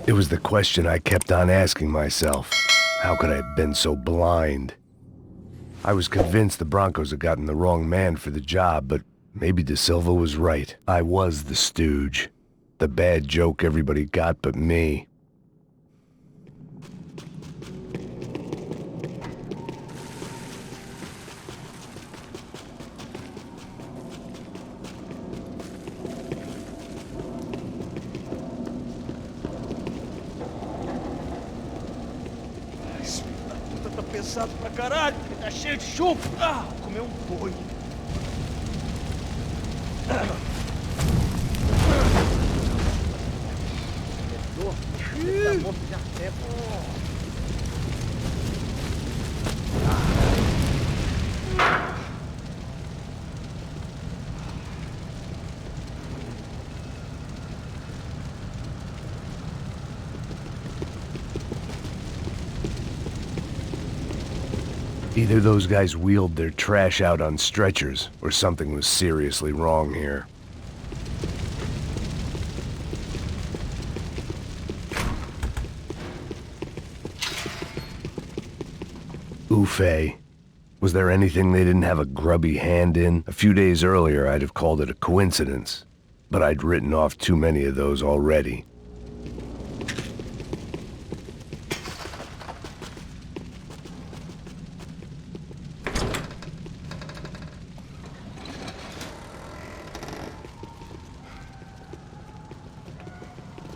It was the question I kept on asking myself. How could I have been so blind? I was convinced the Broncos had gotten the wrong man for the job, but maybe De Silva was right. I was the stooge. The bad joke everybody got but me. Pesado pra caralho, tá cheio de chumbo. Ah, comeu um boi. Tá morto já tempo. Either those guys wheeled their trash out on stretchers, or something was seriously wrong here. Oof. Was there anything they didn't have a grubby hand in? A few days earlier, I'd have called it a coincidence, but I'd written off too many of those already.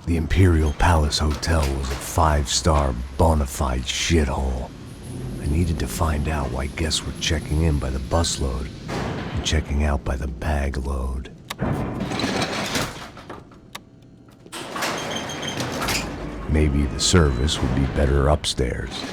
The Imperial Palace Hotel was a five-star, bona fide shithole. I needed to find out why guests were checking in by the busload and checking out by the bag load. Maybe the service would be better upstairs.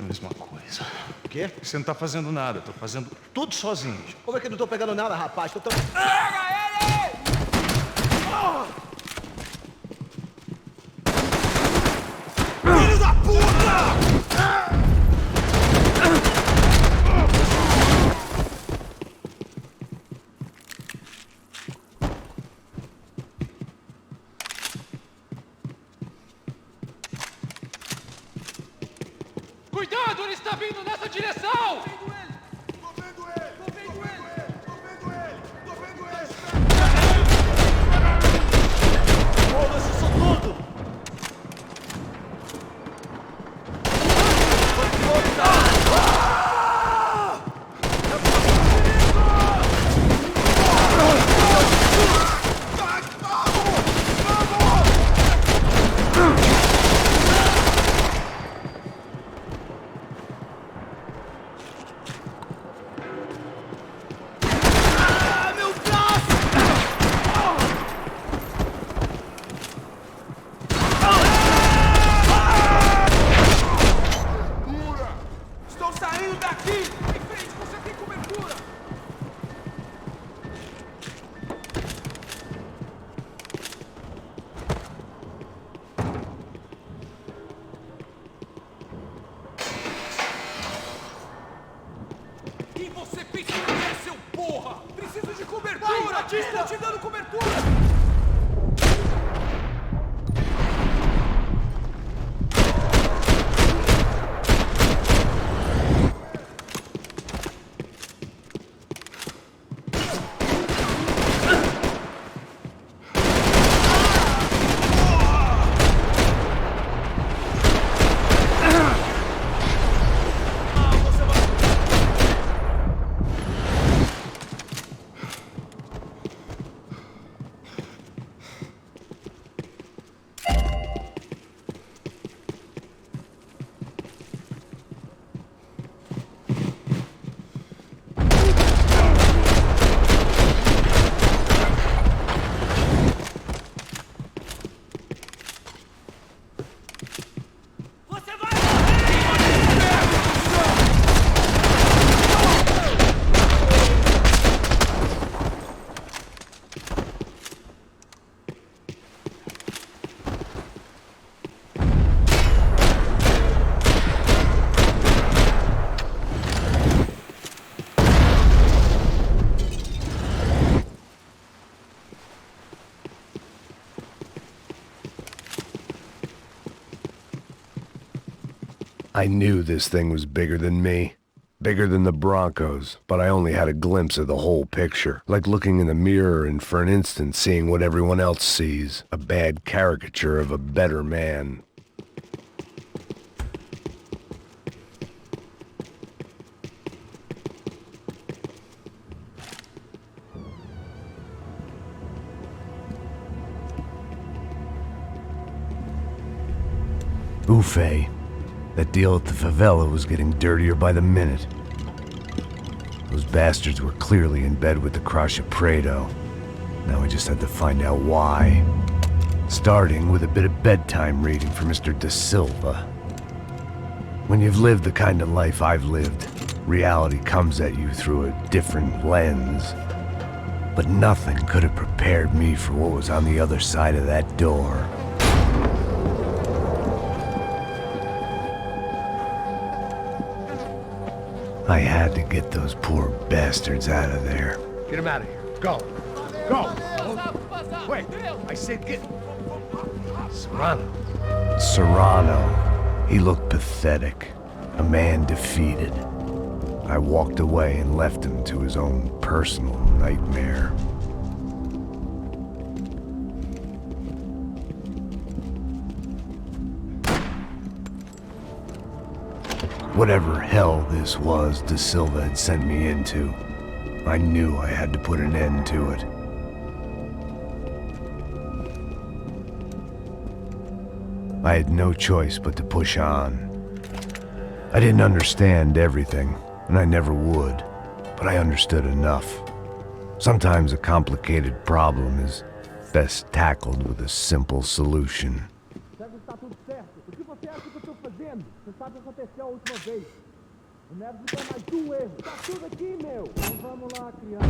Mesma coisa. O quê? Você não tá fazendo nada, tô fazendo tudo sozinho. Como é que eu não tô pegando nada, rapaz? Tô tão... Pega ele! Filho da puta! Cuidado, ele está vindo nessa direção! Tô vendo ele! Foda-se isso tudo! Estou te dando cobertura! I knew this thing was bigger than me. Bigger than the Broncos, but I only had a glimpse of the whole picture. Like looking in the mirror and for an instant seeing what everyone else sees. A bad caricature of a better man. Buffet. That deal at the favela was getting dirtier by the minute. Those bastards were clearly in bed with the Crusher Prado. Now we just had to find out why. Starting with a bit of bedtime reading for Mr. Da Silva. When you've lived the kind of life I've lived, reality comes at you through a different lens. But nothing could have prepared me for what was on the other side of that door. I had to get those poor bastards out of there. Get him out of here. Go. Go. Wait. I said get... Serrano. Serrano. He looked pathetic. A man defeated. I walked away and left him to his own personal nightmare. Whatever hell this was Da Silva had sent me into, I knew I had to put an end to it. I had no choice but to push on. I didn't understand everything, and I never would, but I understood enough. Sometimes a complicated problem is best tackled with a simple solution. Está tudo certo. O que você acha que eu tô fazendo? Você sabe o que aconteceu a última vez. Não deve ter mais um erro. Tá tudo aqui, meu. Então vamos lá, criança.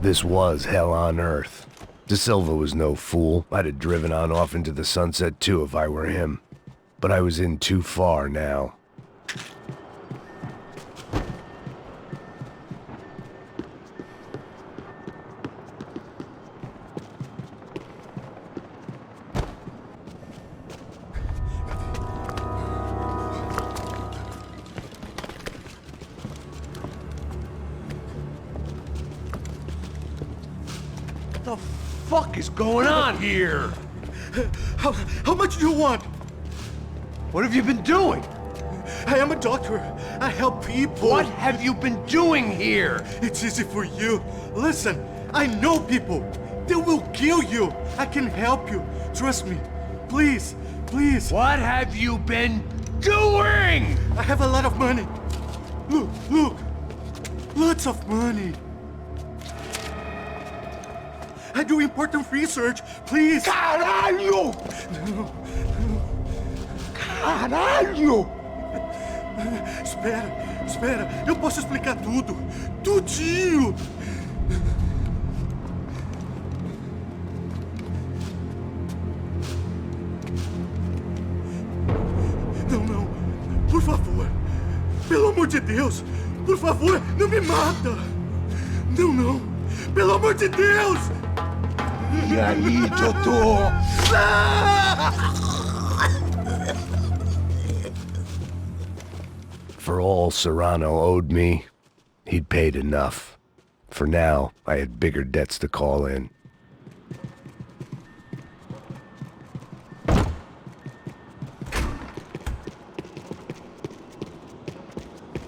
This was hell on earth. Da Silva was no fool. I'd have driven on off into the sunset too if I were him. But I was in too far now. What the fuck is going on here? How much do you want? What have you been doing? I am a doctor. I help people. What have you been doing here? It's easy for you. Listen, I know people. They will kill you. I can help you. Trust me. Please, please. What have you been doing? I have a lot of money. Look, look. Lots of money. I do important research. Please. Caralho! Caralho! Espera. Eu posso explicar tudo. Tudinho. de Deus! Por favor, não me mata! Não, não! Pelo amor de Deus! E aí, doutor? For all Serrano owed me, he'd paid enough. For now, I had bigger debts to call in.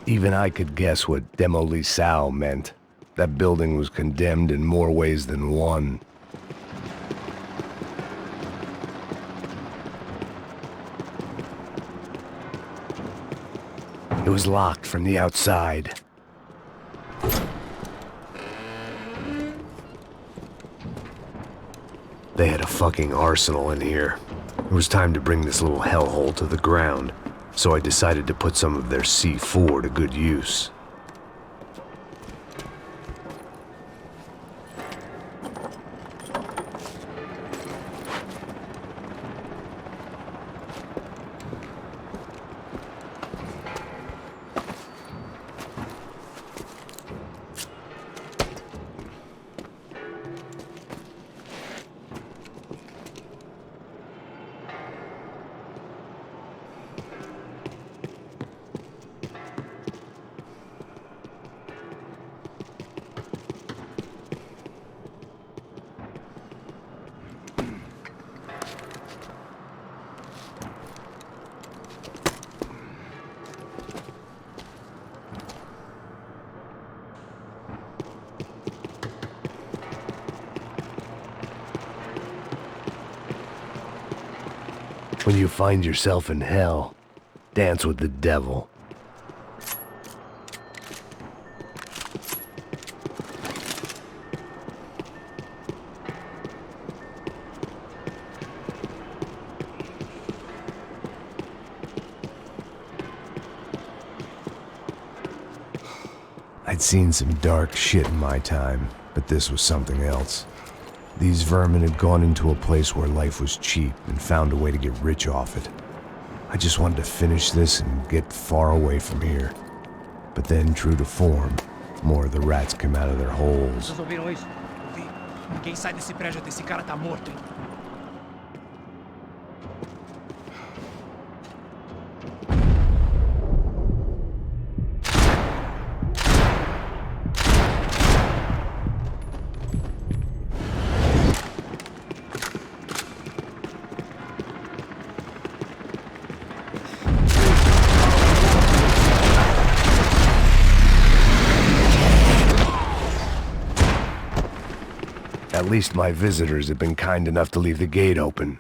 Even I could guess what demolição meant. That building was condemned in more ways than one. It was locked from the outside. They had a fucking arsenal in here. It was time to bring this little hellhole to the ground, so I decided to put some of their C4 to good use. When you find yourself in hell, dance with the devil. I'd seen some dark shit in my time, but this was something else. These vermin had gone into a place where life was cheap and found a way to get rich off it. I just wanted to finish this and get far away from here. But then, true to form, more of the rats came out of their holes. Vocês ouviram isso? Ouvi. Ninguém sai desse prédio até esse cara tá morto, hein? At least my visitors have been kind enough to leave the gate open.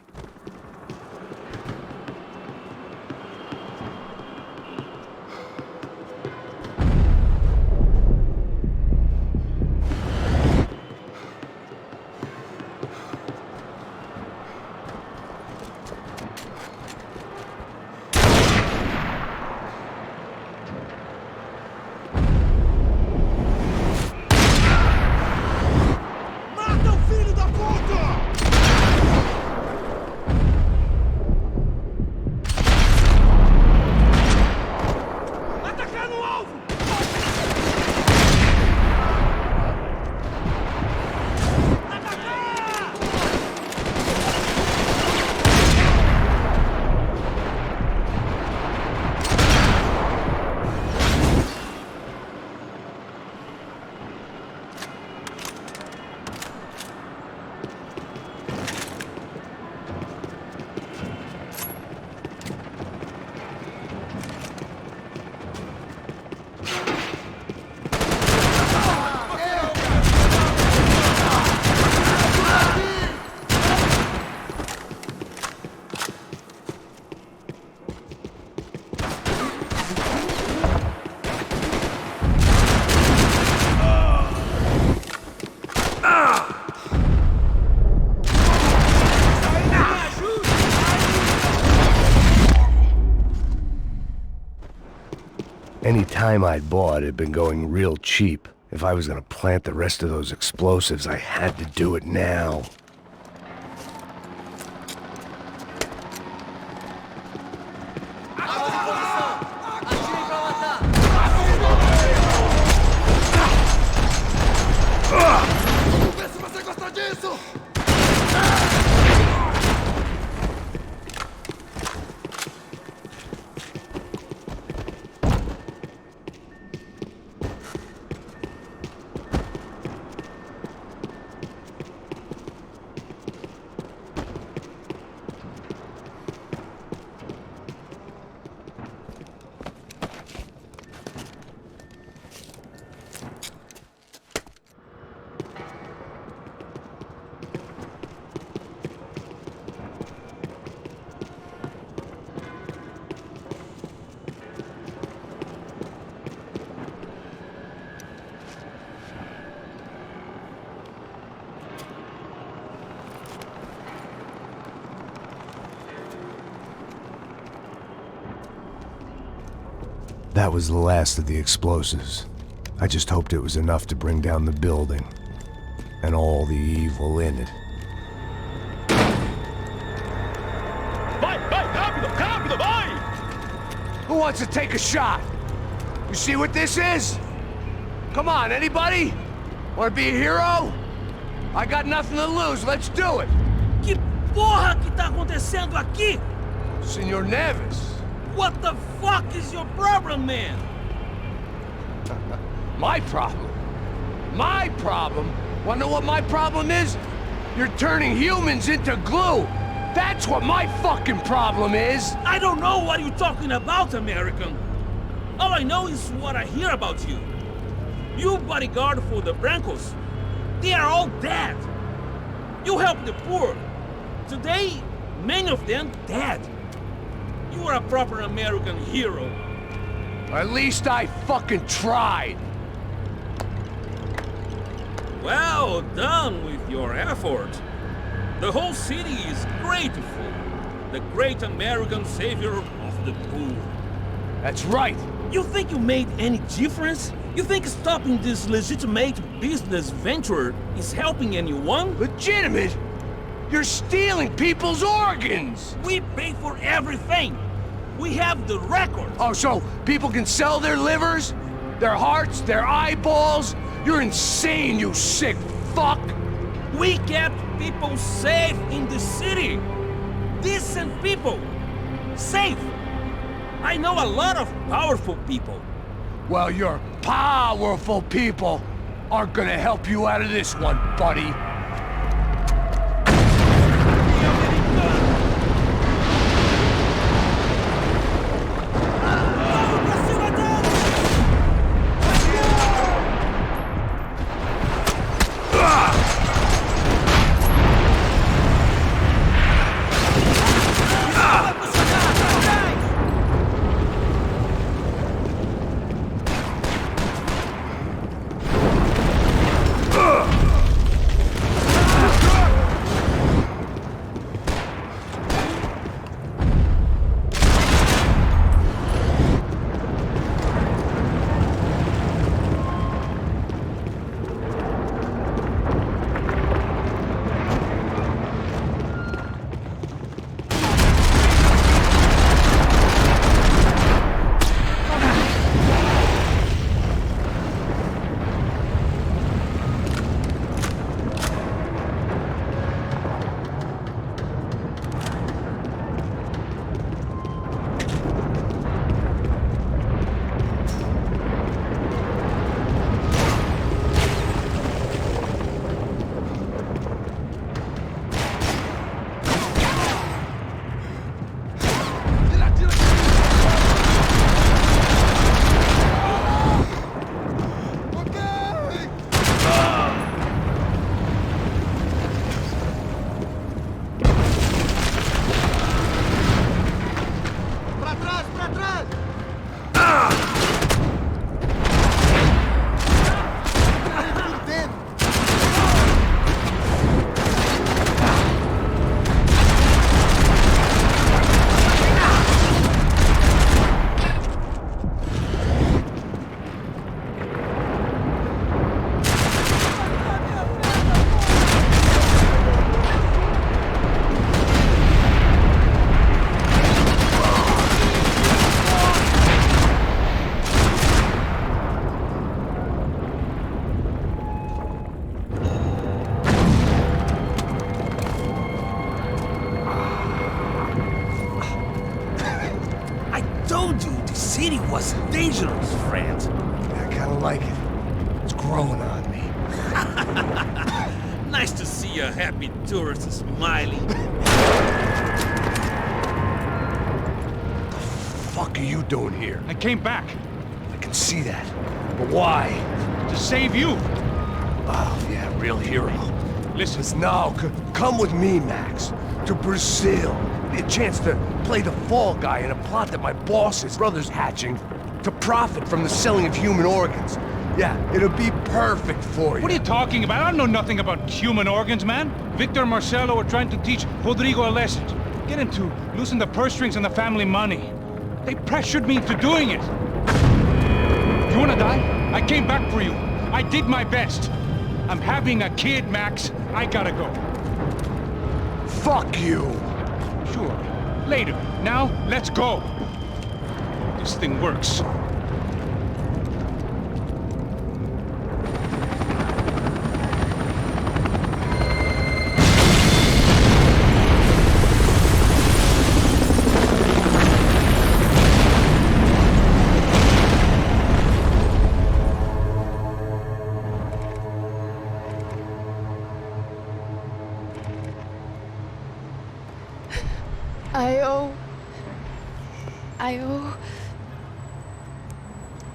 Any time I'd bought had been going real cheap. If I was gonna plant the rest of those explosives, I had to do it now. That was the last of the explosives. I just hoped it was enough to bring down the building. And all the evil in it. Vai, vai, rápido, rápido, vai! Who wants to take a shot? You see what this is? Come on, anybody? Want to be a hero? I got nothing to lose, let's do it! Que porra que tá acontecendo aqui? Senor Neves. What the fuck is your problem, man? My problem? My problem? Wanna know what my problem is? You're turning humans into glue! That's what my fucking problem is! I don't know what you're talking about, American. All I know is what I hear about you. You bodyguard for the Brancos. They are all dead. You help the poor. Today, many of them dead. You are a proper American hero. At least I fucking tried. Well done with your effort. The whole city is grateful. The great American savior of the poor. That's right. You think you made any difference? You think stopping this legitimate business venture is helping anyone? Legitimate? You're stealing people's organs! We pay for everything. We have the records. Oh, so people can sell their livers? Their hearts? Their eyeballs? You're insane, you sick fuck! We kept people safe in the city. Decent people. Safe. I know a lot of powerful people. Well, your powerful people aren't gonna help you out of this one, buddy. That's dangerous, friend. I kinda like it. It's growing on me. Nice to see a happy tourist smiling. What the fuck are you doing here? I came back I can see that. But why? to save you. Oh, yeah, real hero. Listen, No, come with me, Max. To Brazil. Be a chance to play the fall guy in a plot that my boss's brother's hatching to profit from the selling of human organs. Yeah, it'll be perfect for you. what are you talking about? I don't know nothing about human organs, man. Victor and Marcelo are trying to teach Rodrigo a lesson. Get him to loosen the purse strings and the family money. They pressured me into doing it. You wanna die? I came back for you. I did my best. I'm having a kid, Max. I gotta go. Fuck you! Sure. Later. Now, let's go. This thing works.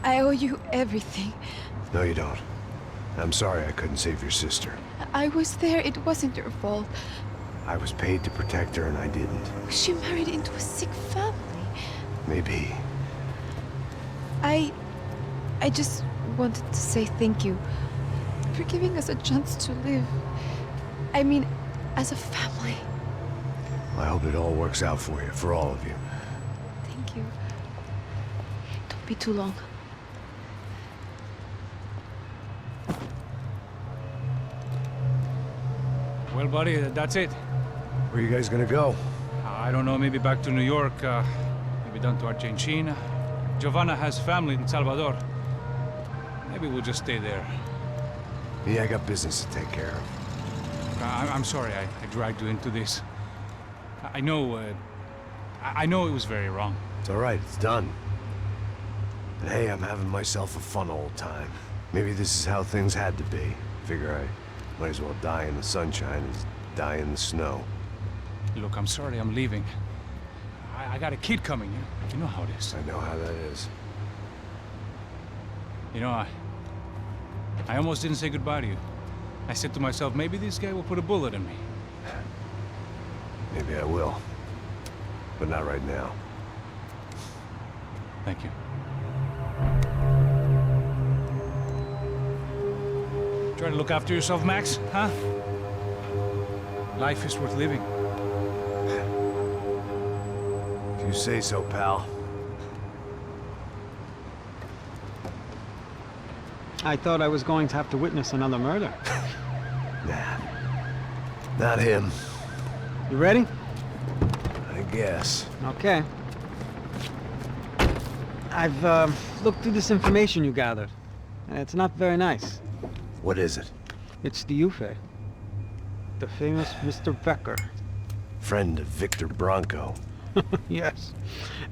I owe you everything. No, you don't. I'm sorry I couldn't save your sister. I was there, it wasn't your fault. I was paid to protect her and I didn't. She married into a sick family. Maybe. I just wanted to say thank you for giving us a chance to live. I mean, as a family. I hope it all works out for you, for all of you. Thank you. Don't be too long. Well, buddy, that's it. Where are you guys gonna go? I don't know, maybe back to New York, maybe down to Argentina. Giovanna has family in Salvador. Maybe we'll just stay there. Yeah, I got business to take care of. I'm sorry I dragged you into this. I know it was very wrong. It's alright, it's done. And hey, I'm having myself a fun old time. Maybe this is how things had to be. Figure I might as well die in the sunshine as die in the snow. Look, I'm sorry I'm leaving. I got a kid coming, you know how it is. I know how that is. You know, I almost didn't say goodbye to you. I said to myself, maybe this guy will put a bullet in me. Maybe I will. But not right now. Thank you. Try to look after yourself, Max, huh? Life is worth living. If you say so, pal. I thought I was going to have to witness another murder. Nah. Not him, You ready? I guess. Okay. I've looked through this information you gathered. It's not very nice. What is it? It's the UFE. The famous Mr. Becker. Friend of Victor Bronco. Yes.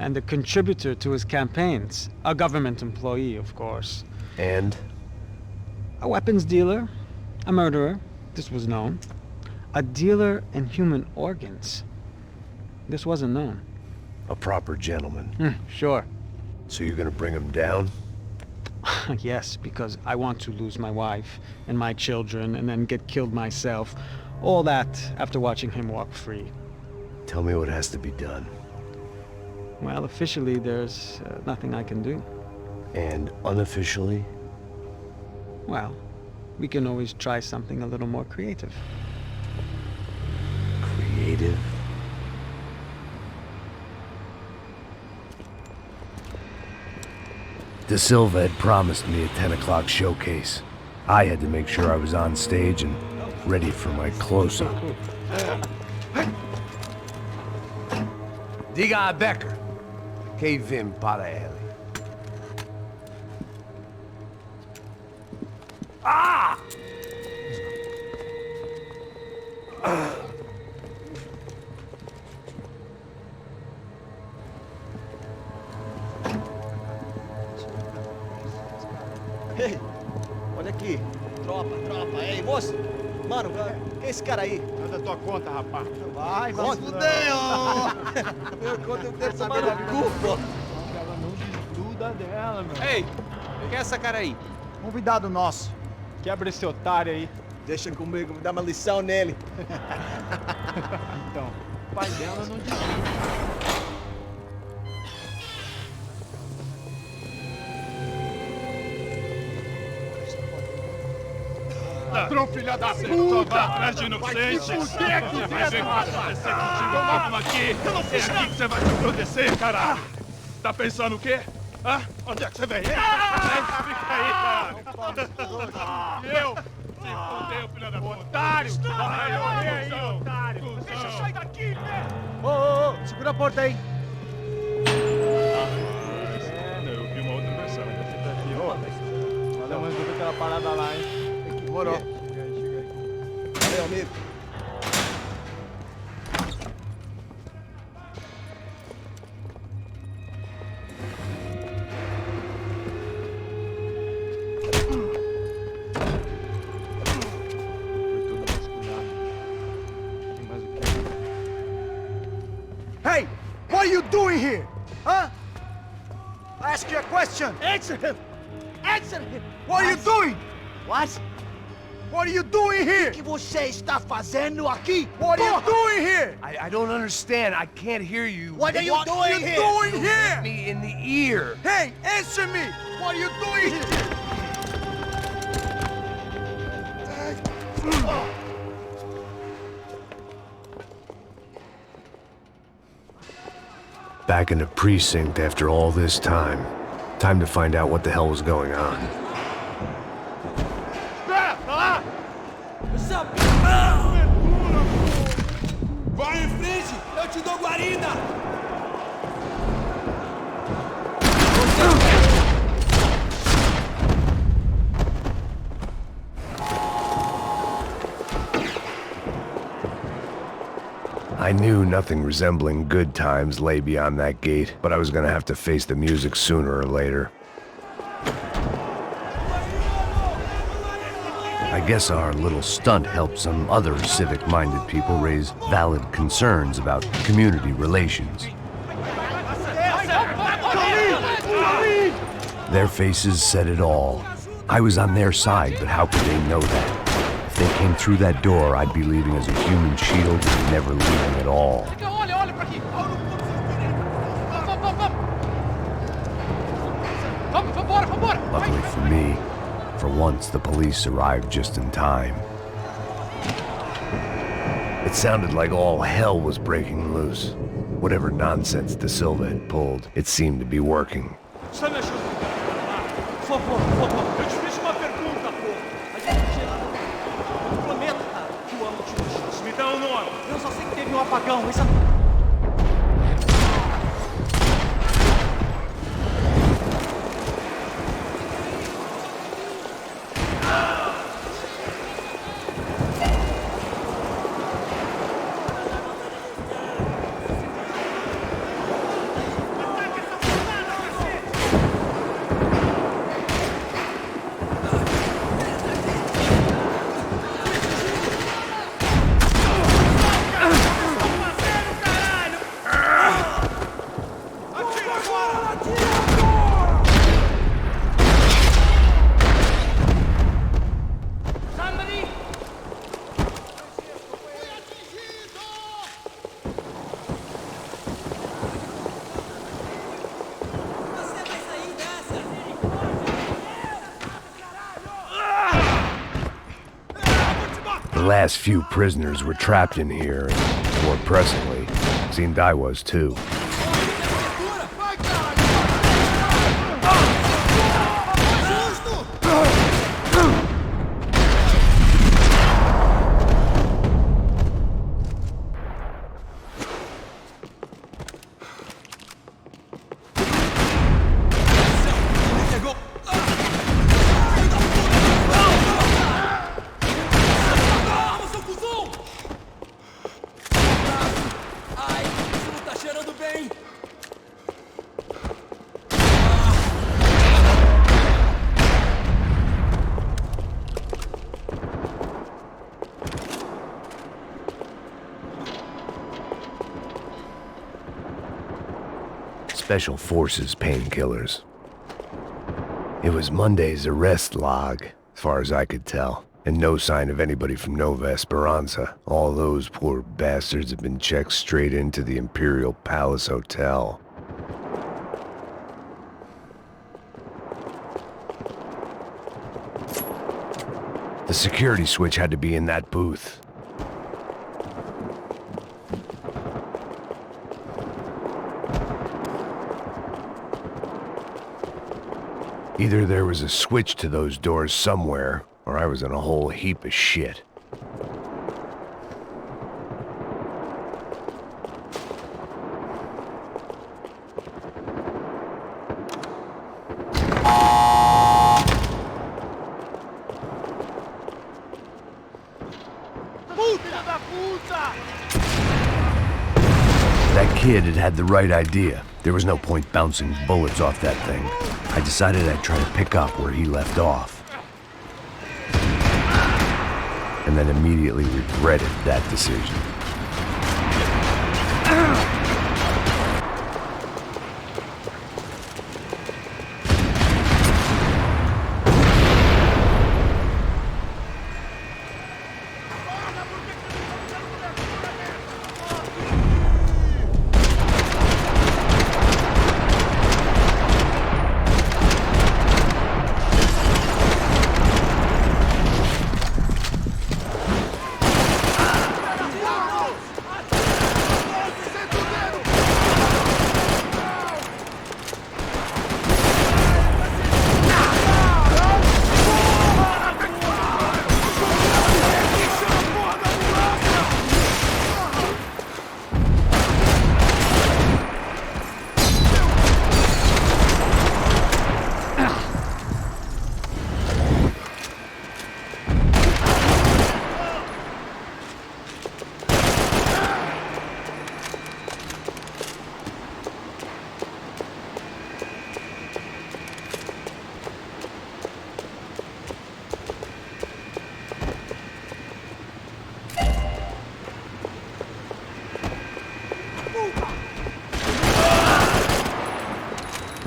And a contributor to his campaigns. A government employee, of course. And? A weapons dealer. A murderer. This was known. A dealer in human organs. This wasn't known. A proper gentleman. Sure. So you're gonna bring him down? Yes, because I want to lose my wife and my children and then get killed myself. All that after watching him walk free. Tell me what has to be done. Well, officially, there's nothing I can do. And unofficially? Well, we can always try something a little more creative. Creative? De Silva had promised me a 10 o'clock showcase. I had to make sure I was on stage and ready for my close-up. Diga a Becker. Que vim para ele. Ah! Tropa. Ei, moço. Mano, quem é esse cara aí? Manda tua conta, rapaz. Vai fudeu! Meu conta eu quero saber da culpa. Ela não desgruda dela, meu. Ei, quem é essa cara aí? Convidado nosso. Quebra esse otário aí. Deixa comigo, me dá uma lição nele. Então, o pai dela não desgruda. Ladrão, filha da puta! Vai atrás de inocentes! Vai ver o que vai acontecer contigo mesmo aqui! É aqui que você vai se acontecer, caralho! Tá pensando o quê? Hã? Onde é que você vem? Fica aí, caralho! Eu? Se fodeu, filha da puta! Otário! Vai morrer aí, otário! Deixa eu sair daqui, né? Ô, segura a porta aí. Eu vi uma outra versão. Valeu, mas vou aquela parada lá, hein? Demorou. Chega aí. Valeu, amigo. Foi tudo vasculhado. Tem mais o quê? Hey! What are you doing here? Huh? I ask you a question. Answer him! Answer him! What are you doing? What? What are you doing here? O que você está fazendo aqui? What are you doing here? I don't understand. I can't hear you. What are you doing here? Doing here? Me in the ear. Hey, answer me! What are you doing here? Back in the precinct after all this time. Time to find out what the hell was going on. Vai em frente, eu te dou guarida! I knew nothing resembling good times lay beyond that gate, but I was gonna have to face the music sooner or later. I guess our little stunt helped some other civic-minded people raise valid concerns about community relations. Their faces said it all. I was on their side, but how could they know that? If they came through that door, I'd be leaving as a human shield and never leaving at all. Olha pra aqui! Vambora! Luckily for me, for once the police arrived just in time. It sounded like all hell was breaking loose. Whatever nonsense De Silva had pulled, it seemed to be working. Está me ajudando. Por favor. Eu te fiz uma pergunta, pô. A gente prometa, cara, que o amo te hoje. Me dá um nome. Eu só sei que teve um apagão. Isso... The last few prisoners were trapped in here, and more pressingly, seemed I was too. Ai, isso não tá cheirando bem. Special Forces painkillers. It was Monday's arrest log, as far as I could tell, and no sign of anybody from Nova Esperanza. All those poor bastards have been checked straight into the Imperial Palace Hotel. The security switch had to be in that booth. Either there was a switch to those doors somewhere, or I was in a whole heap of shit. That kid had the right idea. There was no point bouncing bullets off that thing. I decided I'd try to pick up where he left off. And then immediately regretted that decision.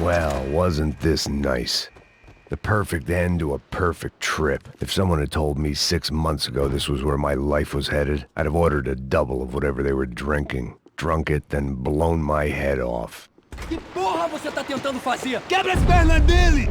Well, wasn't this nice? The perfect end to a perfect trip. If someone had told me 6 months ago this was where my life was headed, I'd have ordered a double of whatever they were drinking, drunk it, then blown my head off. Que porra você tá tentando fazer? Quebra as pernas dele!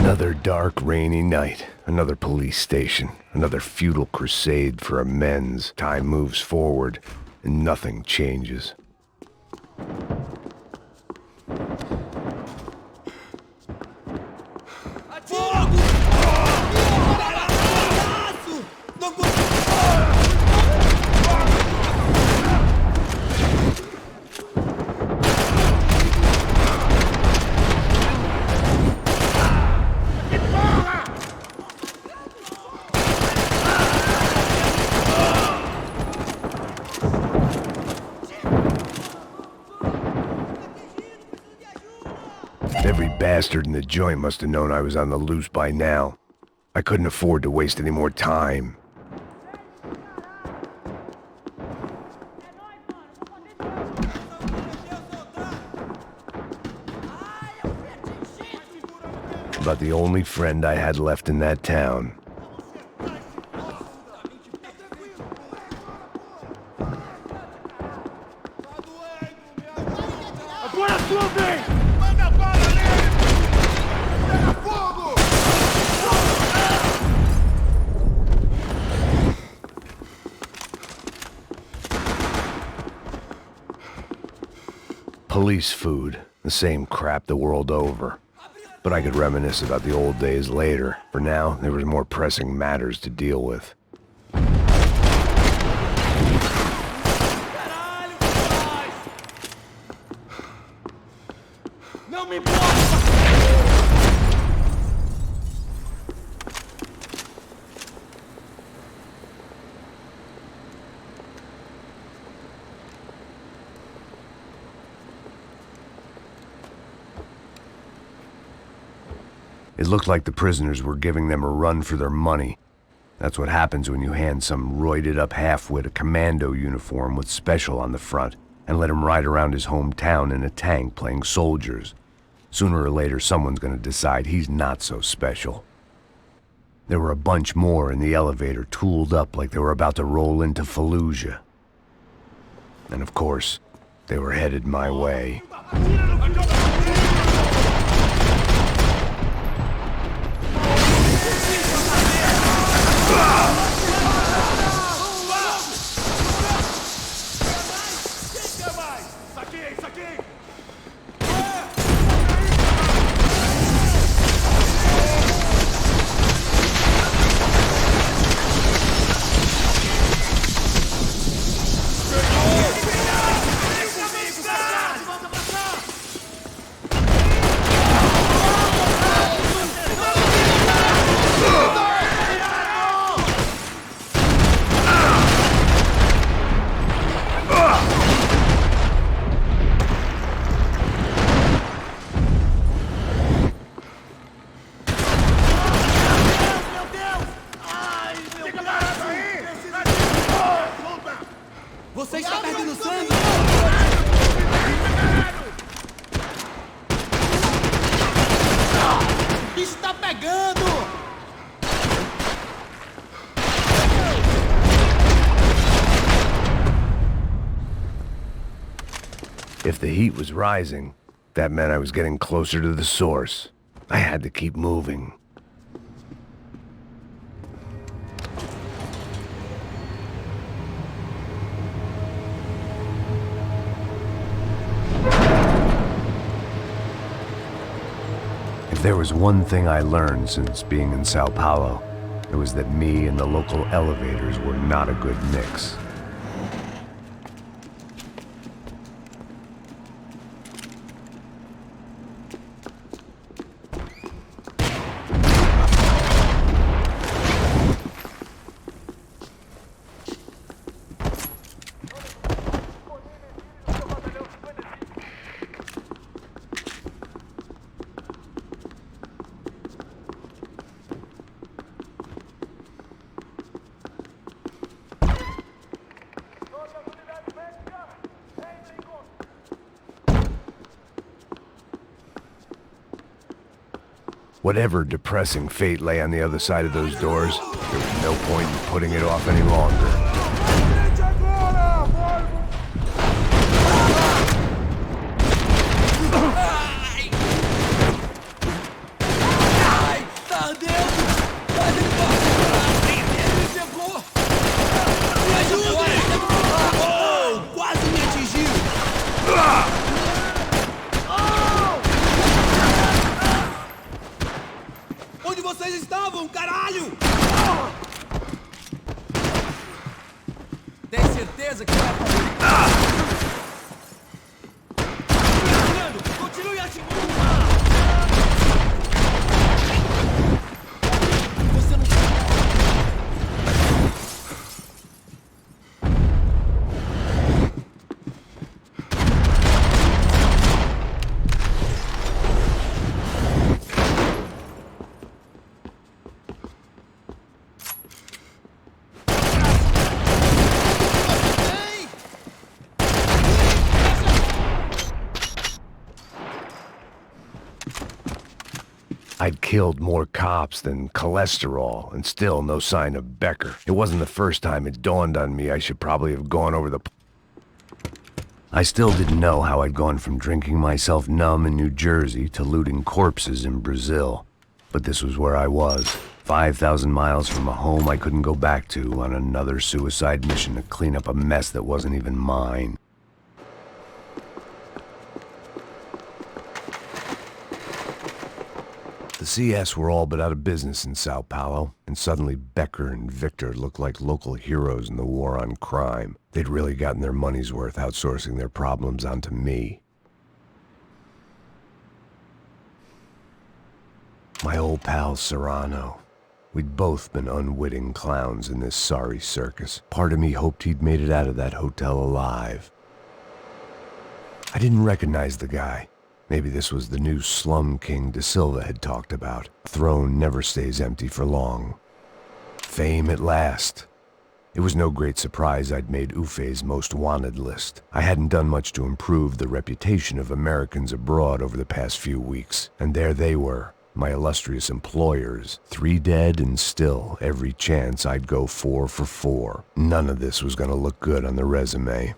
Another dark, rainy night. Another police station. Another futile crusade for amends. Time moves forward, and nothing changes. Every bastard in the joint must have known I was on the loose by now. I couldn't afford to waste any more time. About the only friend I had left in that town. Police food, the same crap the world over. But I could reminisce about the old days later. For now, there was more pressing matters to deal with. It looked like the prisoners were giving them a run for their money. That's what happens when you hand some roided-up halfwit a commando uniform with special on the front and let him ride around his hometown in a tank playing soldiers. Sooner or later, someone's gonna decide he's not so special. There were a bunch more in the elevator, tooled up like they were about to roll into Fallujah. And of course, they were headed my way. Você está perdendo sangue! O bicho está pegando! If the heat was rising, that meant I was getting closer to the source. I had to keep moving. If there was one thing I learned since being in São Paulo, it was that me and the local elevators were not a good mix. Whatever depressing fate lay on the other side of those doors, there was no point in putting it off any longer. Onde vocês estavam, caralho? Tem certeza que vai fazer? Continue atirando! Você não I'd killed more cops than cholesterol, and still no sign of Becker. It wasn't the first time it dawned on me I should probably have gone over the... I still didn't know how I'd gone from drinking myself numb in New Jersey to looting corpses in Brazil. But this was where I was, 5,000 miles from a home I couldn't go back to, on another suicide mission to clean up a mess that wasn't even mine. The CS were all but out of business in São Paulo, and suddenly Becker and Victor looked like local heroes in the war on crime. They'd really gotten their money's worth outsourcing their problems onto me. My old pal Serrano. We'd both been unwitting clowns in this sorry circus. Part of me hoped he'd made it out of that hotel alive. I didn't recognize the guy. Maybe this was the new slum king De Silva had talked about. Throne never stays empty for long. Fame at last. It was no great surprise I'd made Ufe's most wanted list. I hadn't done much to improve the reputation of Americans abroad over the past few weeks, and there they were, my illustrious employers, 3 dead and still every chance I'd go 4 for 4. None of this was gonna look good on the resume.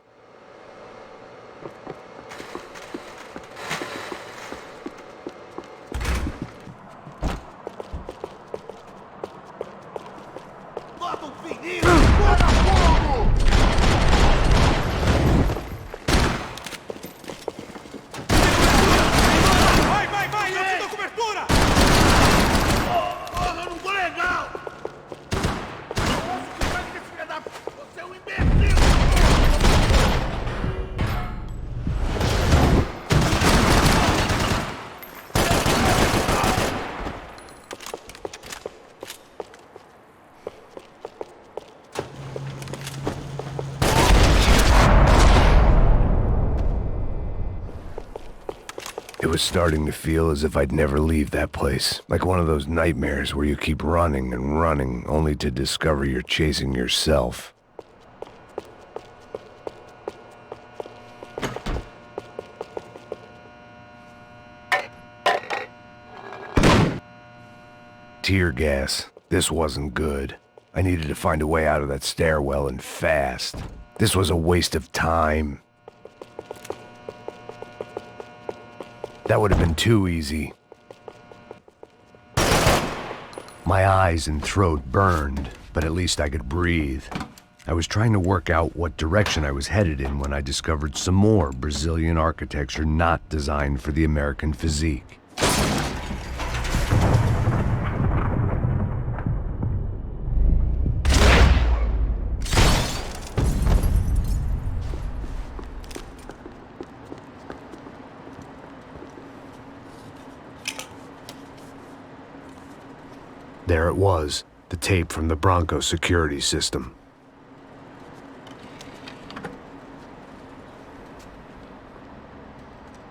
It was starting to feel as if I'd never leave that place. Like one of those nightmares where you keep running and running, only to discover you're chasing yourself. Tear gas. This wasn't good. I needed to find a way out of that stairwell and fast. This was a waste of time. That would have been too easy. My eyes and throat burned, but at least I could breathe. I was trying to work out what direction I was headed in when I discovered some more Brazilian architecture not designed for the American physique. There it was, the tape from the Bronco security system.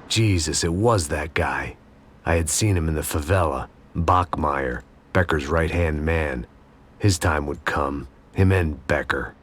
Jesus, it was that guy. I had seen him in the favela, Bachmeyer, Becker's right-hand man. His time would come, him and Becker.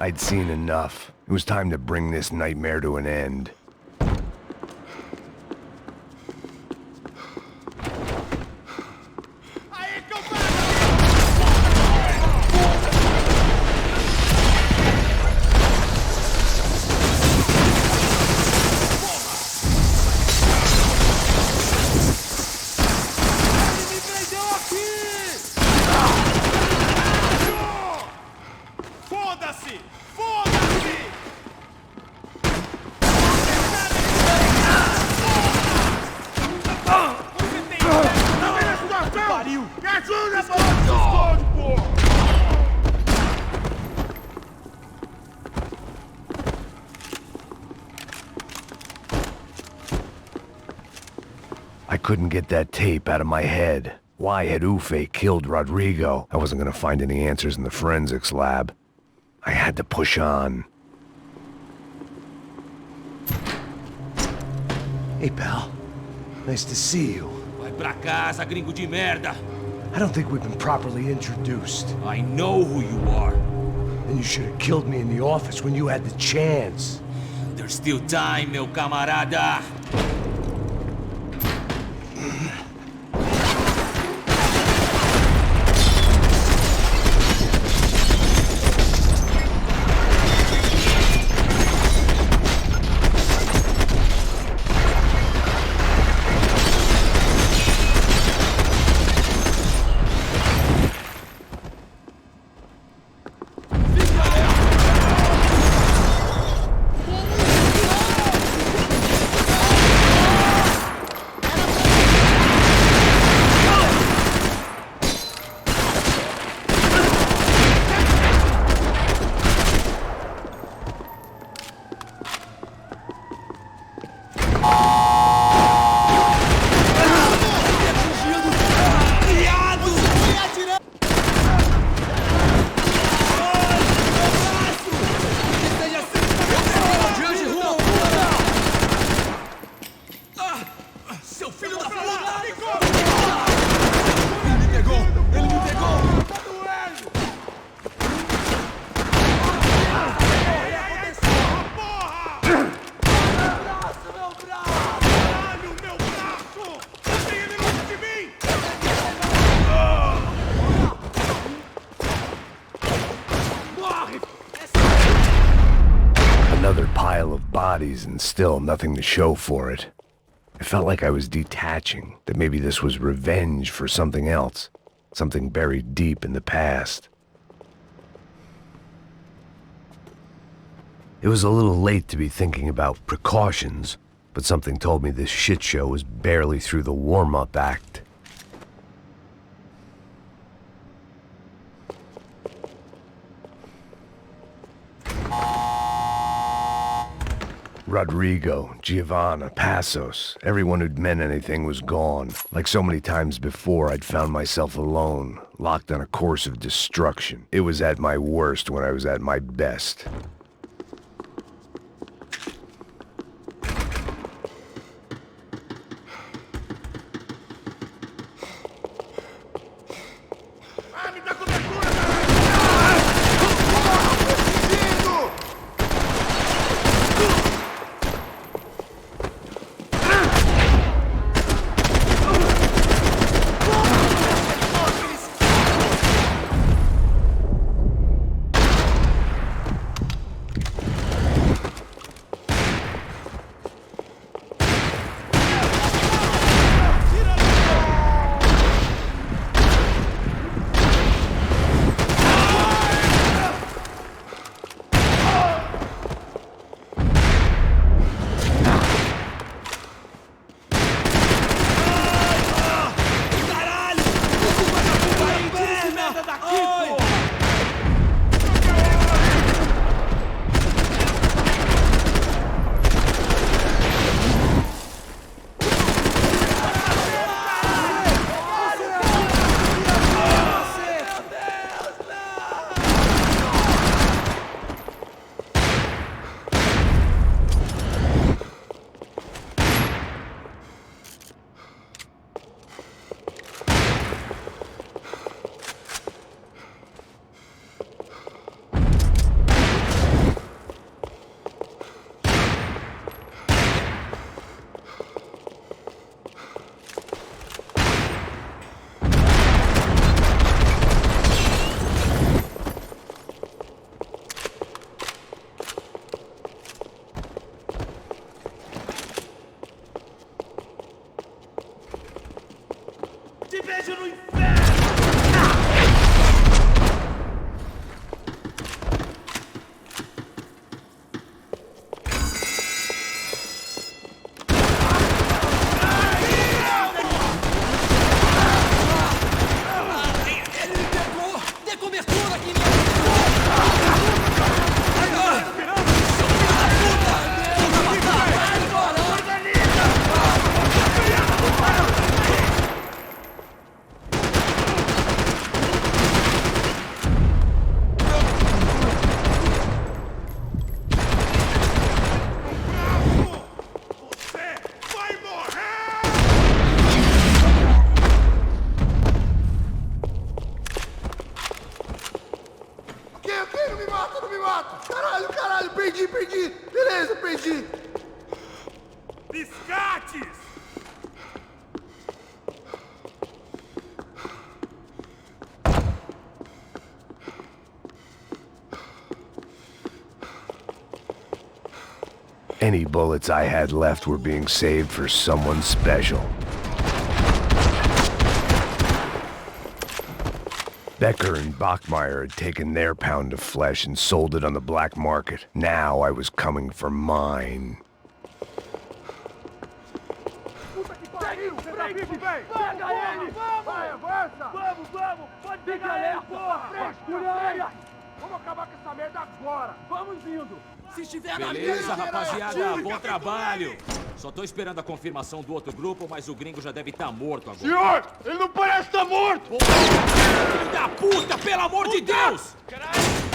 I'd seen enough. It was time to bring this nightmare to an end. I couldn't get that tape out of my head. Why had Ufe killed Rodrigo? I wasn't gonna find any answers in the forensics lab. I had to push on. Hey, pal. Nice to see you. Vai pra casa, gringo de merda. I don't think we've been properly introduced. I know who you are. And you should have killed me in the office when you had the chance. There's still time, meu camarada. pile of bodies and still nothing to show for it. It felt like I was detaching, that maybe this was revenge for something else, something buried deep in the past. It was a little late to be thinking about precautions, but something told me this shit show was barely through the warm-up act. Rodrigo, Giovanna, Passos, everyone who'd meant anything was gone. Like so many times before, I'd found myself alone, locked on a course of destruction. It was at my worst when I was at my best. Perdi! Beleza, perdi! Biscates! Any bullets I had left were being saved for someone special. Becker and Bachmeyer had taken their pound of flesh and sold it on the black market. Now I was coming for mine. Beleza, rapaziada, bom trabalho. Só tô esperando a confirmação do outro grupo, mas o gringo já deve estar morto agora. Senhor, ele não parece estar morto! Filho da puta, pelo amor de Deus! Caralho!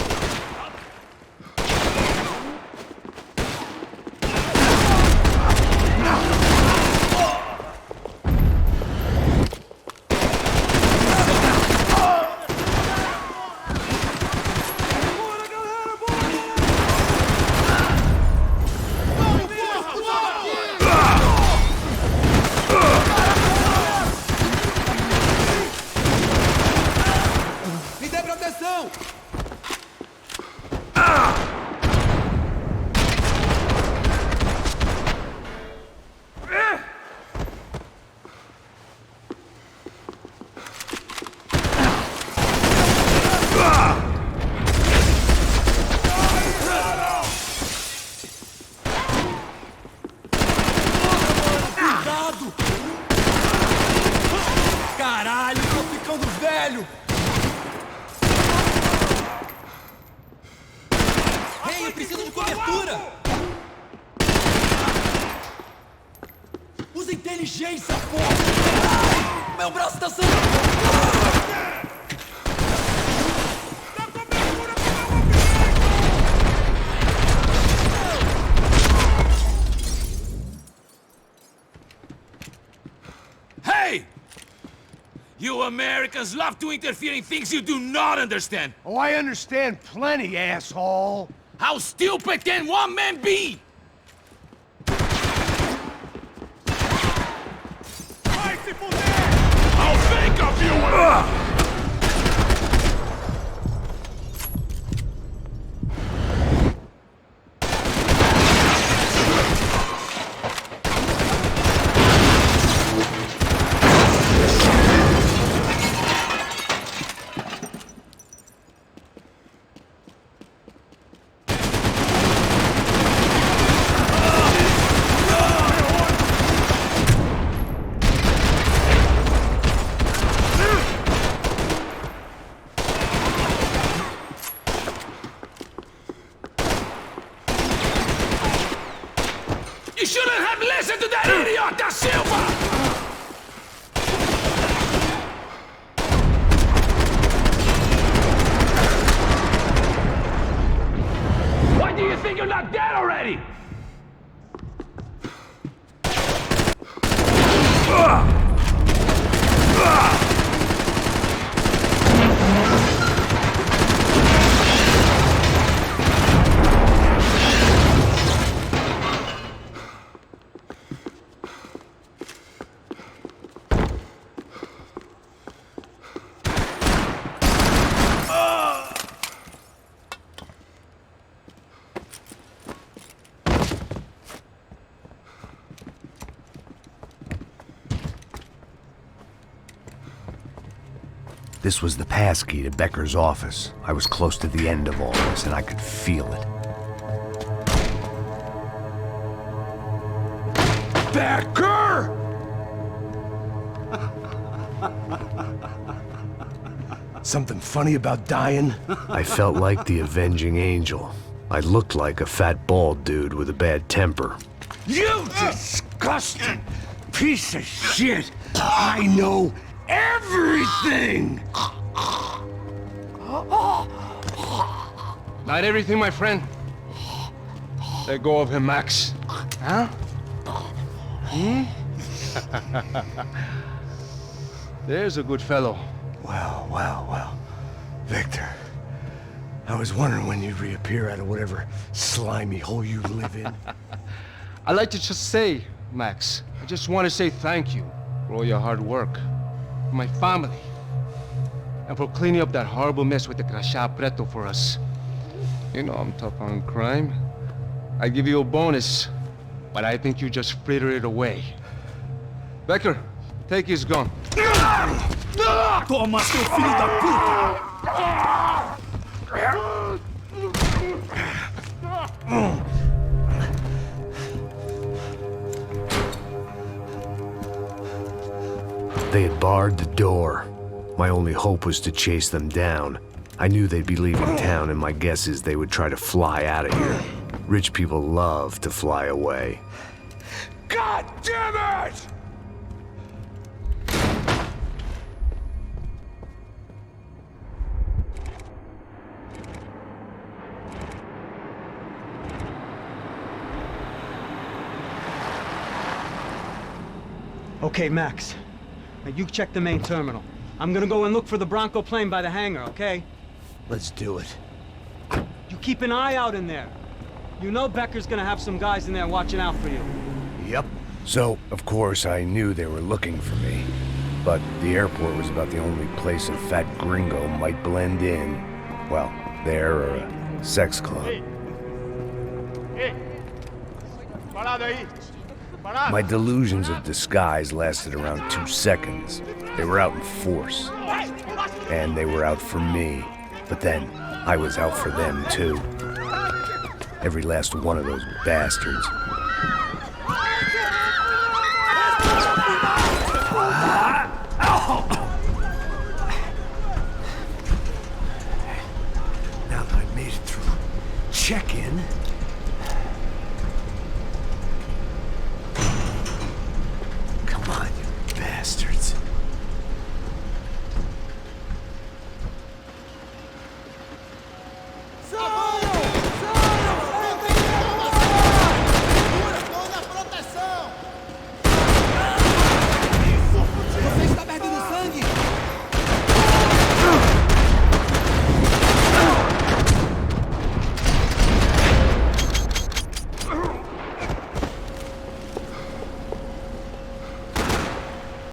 de cobertura! Usa inteligência, porra! Meu braço tá sangrando! Hey! You Americans love to interfere in things you do not understand. Oh, I understand plenty, asshole. How stupid can one man be? I'll think of you! You shouldn't have listened to that idiot, Da Silva! Why do you think you're not dead already? This was the passkey to Becker's office. I was close to the end of all this, and I could feel it. Becker! Something funny about dying? I felt like the avenging angel. I looked like a fat bald dude with a bad temper. You disgusting piece of shit! I know everything! Not everything, my friend. Let go of him, Max. Huh? There's a good fellow. Well, well, well. Victor, I was wondering when you'd reappear out of whatever slimy hole you live in. I'd like to just say, Max, I just want to say thank you for all your hard work, for my family, and for cleaning up that horrible mess with the Crachá Preto for us. You know I'm tough on crime. I give you a bonus, but I think you just fritter it away. Becker, take his gun. Toma, seu filho da puta! They had barred the door. My only hope was to chase them down. I knew they'd be leaving town, and my guess is they would try to fly out of here. Rich people love to fly away. God damn it! Okay, Max. Now you check the main terminal. I'm gonna go and look for the Bronco plane by the hangar, okay? Let's do it. You keep an eye out in there. You know Becker's gonna have some guys in there watching out for you. Yep. So, of course, I knew they were looking for me. But the airport was about the only place a fat gringo might blend in. Well, there or a sex club. My delusions of disguise lasted around 2 seconds. They were out in force. And they were out for me. But then, I was out for them, too. Every last one of those bastards. Now that I've made it through check-in,